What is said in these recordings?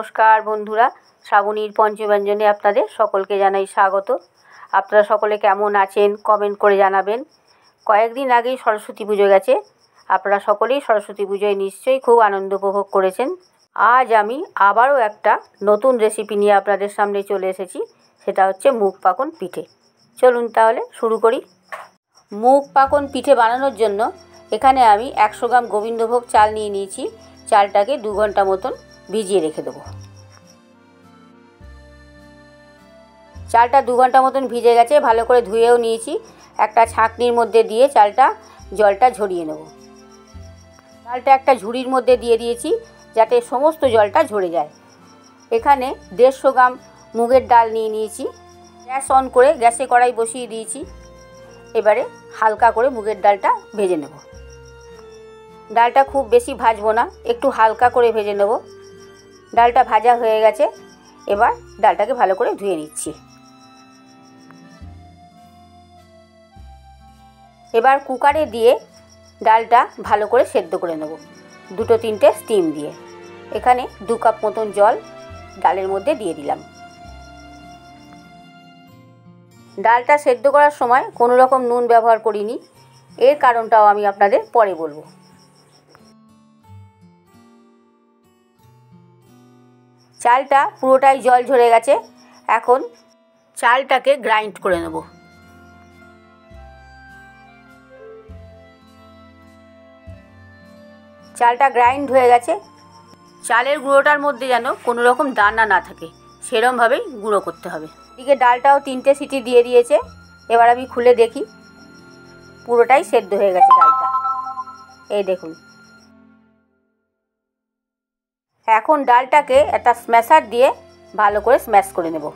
নমস্কার বন্ধুরা, শ্রাবণীর পঞ্চব্যঞ্জনে আপনাদের সকলকে জানাই স্বাগত। আপনারা সকলে কেমন আছেন কমেন্ট করে জানাবেন। কয়েকদিন আগেই সরস্বতী পুজো গেছে, আপনারা সকলেই সরস্বতী পুজোয় নিশ্চয়ই খুব আনন্দ উপভোগ করেছেন। আজ আমি আবারও একটা নতুন রেসিপি নিয়ে আপনাদের সামনে চলে এসেছি, সেটা হচ্ছে মুগ পাকন পিঠে। চলুন তাহলে শুরু করি। মুগ পাকন পিঠে বানানোর জন্য এখানে আমি 100 গ্রাম গোবিন্দভোগ চাল নিয়ে নিয়েছি। চালটাকে 2 ঘন্টা মতন ভিজিয়ে রেখে দেবো। চালটা 2 ঘন্টা মতন ভিজে গেছে, ভালো করে ধুয়েও নিয়েছি। একটা ছাঁকনির মধ্যে দিয়ে জলটা ঝরিয়ে নেব। চালটা একটা ঝুড়ির মধ্যে দিয়ে দিয়েছি যাতে সমস্ত জলটা ঝরে যায়। এখানে 150 গ্রাম মুগের ডাল নিয়ে নিয়েছি। গ্যাস অন করে গ্যাসে কড়াই বসিয়ে দিয়েছি। এবারে হালকা করে মুগের ডালটা ভেজে নেব। ডালটা খুব বেশি ভাজবো না, একটু হালকা করে ভেজে নেব। ডালটা ভাজা হয়ে গেছে, এবার ডালটাকে ভালো করে ধুয়ে নিচ্ছি। এবার কুকারে দিয়ে ডালটা ভালো করে সেদ্ধ করে নেব, 2-3টে স্টিম দিয়ে। এখানে 2 কাপ মতন জল ডালের মধ্যে দিয়ে দিলাম। ডালটা সেদ্ধ করার সময় কোনো রকম নুন ব্যবহার করিনি, এর কারণটাও আমি আপনাদের পরে বলবো। চালটা পুরোটাই জল ঝরে গেছে, এখন চালটাকে গ্রাইন্ড করে নেব। চালটা গ্রাইন্ড হয়ে গেছে। চালের গুঁড়োটার মধ্যে যেন কোনো রকম দানা না থাকে, সেরমভাবেই গুঁড়ো করতে হবে। এদিকে ডালটাও 3টে সিটি দিয়ে দিয়েছে। এবার আমি খুলে দেখি, পুরোটাই সেদ্ধ হয়ে গেছে ডালটা। এই দেখুন। এখন ডালটাকে একটা স্ম্যাশার দিয়ে ভালো করে স্ম্যাশ করে নেব।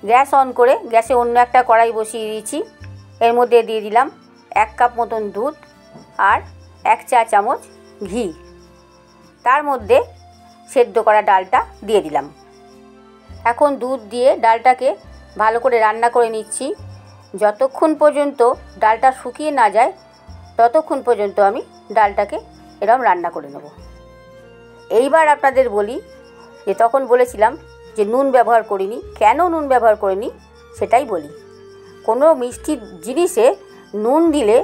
গ্যাস অন করে গ্যাসে অন্য একটা কড়াই বসিয়ে দিয়েছি। এর মধ্যে দিয়ে দিলাম 1 কাপ মতন দুধ আর 1 চা চামচ ঘি। তার মধ্যে সেদ্ধ করা ডালটা দিয়ে দিলাম। এখন দুধ দিয়ে ডালটাকে ভালো করে রান্না করে নিচ্ছি। যতক্ষণ পর্যন্ত ডালটা শুকিয়ে না যায় ততক্ষণ পর্যন্ত আমি ডালটাকে এরকম রান্না করে নেব। এইবার আপনাদের বলি যে তখন বলেছিলাম যে নুন ব্যবহার করিনি, কেন নুন ব্যবহার করিনি সেটাই বলি। কোনো মিষ্টি জিনিসে নুন দিলে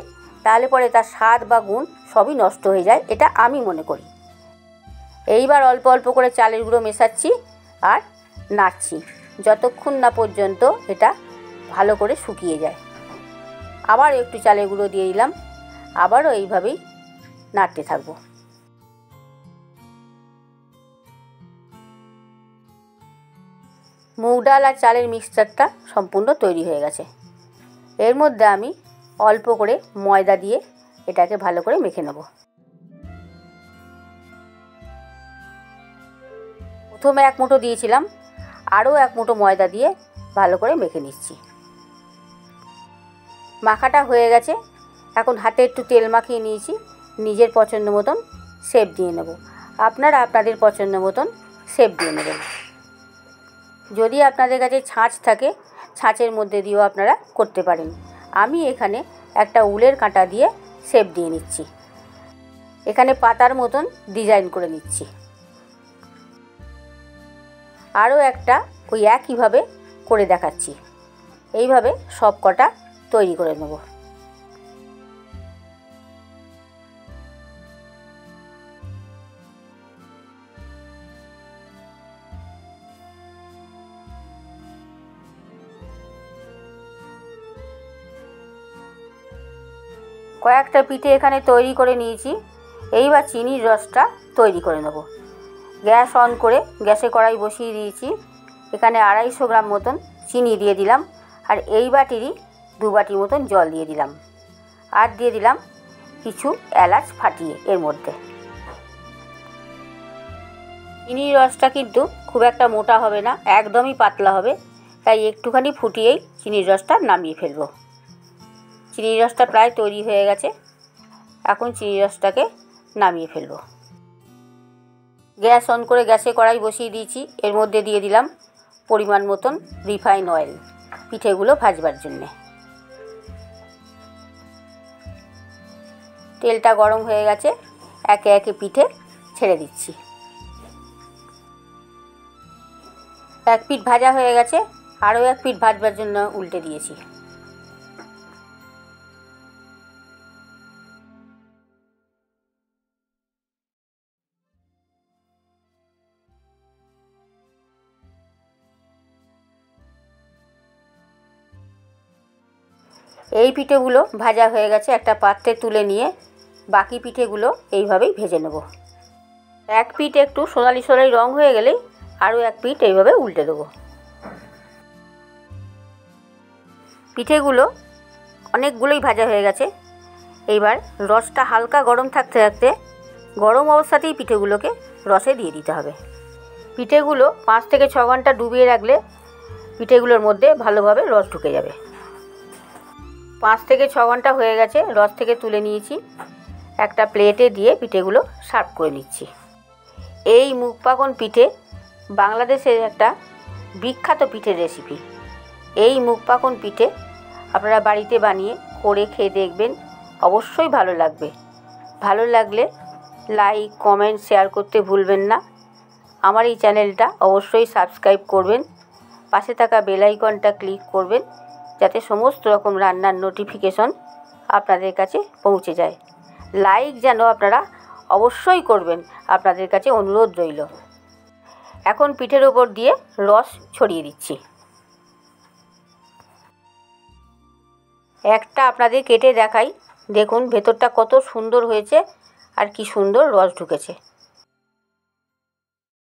তাহলে পরে তার স্বাদ বা গুণ সবই নষ্ট হয়ে যায়, এটা আমি মনে করি। এইবার অল্প অল্প করে চালের গুঁড়ো মেশাচ্ছি আর নাড়ছি যতক্ষণ না পর্যন্ত এটা ভালো করে শুকিয়ে যায়। আবার একটু চালের গুঁড়ো দিয়ে দিলাম, আবারও এইভাবেই নাড়তে থাকবো। মুগ ডাল আর চালের মিক্সচারটা সম্পূর্ণ তৈরি হয়ে গেছে। এর মধ্যে আমি অল্প করে ময়দা দিয়ে এটাকে ভালো করে মেখে নেব। প্রথমে 1 মুঠো দিয়েছিলাম, আরও 1 মুঠো ময়দা দিয়ে ভালো করে মেখে নিচ্ছি। মাখাটা হয়ে গেছে। এখন হাতে একটু তেল মাখিয়ে নিয়েছি, নিজের পছন্দ মতন শেপ দিয়ে নেব। আপনারা আপনাদের পছন্দ মতন শেপ দিয়ে নেবেন। যদি আপনাদের কাছে ছাঁচ থাকে ছাঁচের মধ্যে দিয়েও আপনারা করতে পারেন। আমি এখানে একটা উলের কাঁটা দিয়ে শেপ দিয়ে নিচ্ছি। এখানে পাতার মতন ডিজাইন করে নিচ্ছি। আরও একটা ওই একইভাবে করে দেখাচ্ছি। এইভাবে সব কটা তৈরি করে নেব। কয়েকটা পিঠে এখানে তৈরি করে নিয়েছি। এইবার চিনির রসটা তৈরি করে নেব। গ্যাস অন করে গ্যাসে কড়াই বসিয়ে দিয়েছি। এখানে 250 গ্রাম মতন চিনি দিয়ে দিলাম আর এই বাটিরই 2 বাটি মতন জল দিয়ে দিলাম। আর দিয়ে দিলাম কিছু এলাচ ফাটিয়ে এর মধ্যে। চিনির রসটা কিন্তু খুব একটা মোটা হবে না, একদমই পাতলা হবে, তাই একটুখানি ফুটিয়েই চিনির রসটা নামিয়ে ফেলব। চিনির রসটা প্রায় তৈরি হয়ে গেছে, এখন চিনির রসটাকে নামিয়ে ফেলব। গ্যাস অন করে গ্যাসে কড়াই বসিয়ে দিয়েছি। এর মধ্যে দিয়ে দিলাম পরিমাণ মতন রিফাইন অয়েল পিঠেগুলো ভাজবার জন্যে। তেলটা গরম হয়ে গেছে, একে একে পিঠে ছেড়ে দিচ্ছি। এক পিঠ ভাজা হয়ে গেছে, আরও এক পিঠ ভাজবার জন্য উল্টে দিয়েছি। এই পিঠেগুলো ভাজা হয়ে গেছে, একটা পাত্রে তুলে নিয়ে বাকি পিঠেগুলো এইভাবেই ভেজে নেব। এক পিঠ একটু সোনালি সোনালি রং হয়ে গেলেই আরও এক পিঠ এইভাবে উল্টে দেবো। পিঠেগুলো অনেকগুলোই ভাজা হয়ে গেছে। এইবার রসটা হালকা গরম থাকতে থাকতে গরম অবস্থাতেই পিঠেগুলোকে রসে দিয়ে দিতে হবে। পিঠেগুলো 5 থেকে 6 ঘন্টা ডুবিয়ে রাখলে পিঠেগুলোর মধ্যে ভালোভাবে রস ঢুকে যাবে। 5 থেকে 6 ঘন্টা হয়ে গেছে, রস থেকে তুলে নিয়েছি। একটা প্লেটে দিয়ে পিঠেগুলো সার্ভ করে নিচ্ছি। এই মুগ পাকন পিঠে বাংলাদেশের একটা বিখ্যাত পিঠের রেসিপি। এই মুগ পাকন পিঠে আপনারা বাড়িতে বানিয়ে করে খেয়ে দেখবেন, অবশ্যই ভালো লাগবে। ভালো লাগলে লাইক, কমেন্ট, শেয়ার করতে ভুলবেন না। আমার এই চ্যানেলটা অবশ্যই সাবস্ক্রাইব করবেন। পাশে থাকা বেল আইকনটা ক্লিক করবেন যাতে সমস্ত রকম রান্নার নোটিফিকেশন আপনাদের কাছে পৌঁছে যায়। লাইক যেন আপনারা অবশ্যই করবেন, আপনাদের কাছে অনুরোধ রইল। এখন পিঠের ওপর দিয়ে রস ছড়িয়ে দিচ্ছি। একটা আপনাদের কেটে দেখাই, দেখুন ভেতরটা কত সুন্দর হয়েছে আর কি সুন্দর রস ঢুকেছে।